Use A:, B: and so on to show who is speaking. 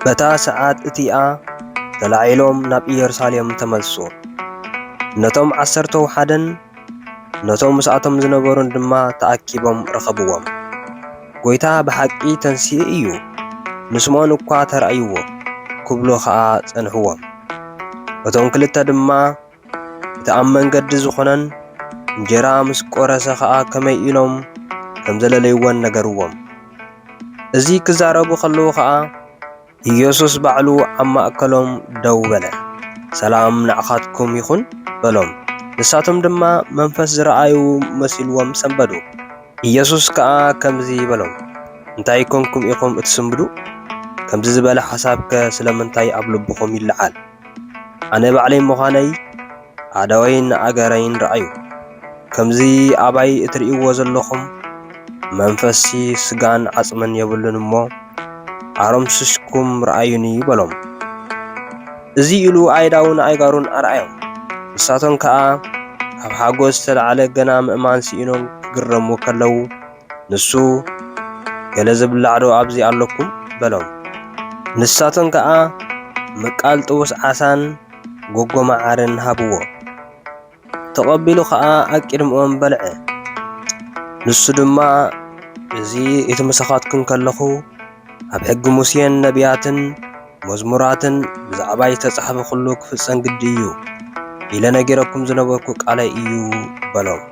A: በታ ሰዓት እቲኣ ተላዒሎም ናብ ኢየሩሳሌም ተመልሱ። ነቶም 11 ነቶም ምስኣቶም ዝነበሩን ድማ ተኣኪቦም ረኸብዎም። ጎይታ ብሓቂ ተንሥኡ እዩ ንስምዖን እኳ ተረኣይዎ ክብሉ ኸዓ ጸንሕዎም። እቶም ክልተ ድማ እቲ ኣብ መንገዲ ዝኾነን እንጀራ ምስ ቆረሰ ኸዓ ከመይ ኢሎም ከም ዘለለይዎን ነገርዎም። እዚ ክዛረቡ ከለዉ ኸዓ ኢየሱስ ባዕሉ ኣብ ማእከሎም ደው በለ። ሰላም ንዓኻትኩም ይኹን በሎም። ንሳቶም ድማ መንፈስ ዝረኣዩ መሲልዎም ሰንበዱ። ኢየሱስ ከዓ ከምዚ በሎም፣ እንታይ ኮንኩም ኢኹም እትስምዱ? ከምዚ ዝበለ ሓሳብከ ስለምንታይ ኣብ ልብኹም ይለዓል? ኣነ ባዕለይ ምዃነይ ኣዳወይን ኣገረይን ረኣዩ። ከምዚ ኣባይ እትርእይዎ ዘለኹም መንፈሲ ስጋን ዓጽምን የብሉን እሞ ኣሮምስስኩም ረኣዩኒ በሎም። እዚ ኢሉ ኣይዳውን ኣይጋሩን ኣርኣዮም። ንሳቶም ከዓ ኣብ ሓጎስ ዝተለዓለ ገና ምእማን ሲኢኖም ክግረሙ ከለዉ ንሱ ገለ ዝብላዕ ዶ ኣብዚ ኣለኩም በሎም። ንሳቶም ከዓ መቃል ጥቡስ ዓሳን ጎጎ መዓርን ሃብዎ። ተቐቢሉ ከዓ ኣብ ቅድሚኦም በልዐ። ንሱ ድማ እዚ የተመሰኻትኩን ከለኹ ኣብ ሕጊ ሙሴን ነቢያትን መዝሙራትን ብዛዕባ ዝተጻሕፈ ኩሉ ክፍጸም ግዲ እዩ ኢለ ነጊረኩም ዝነበርኩ ቃለይ እዩ በሎም።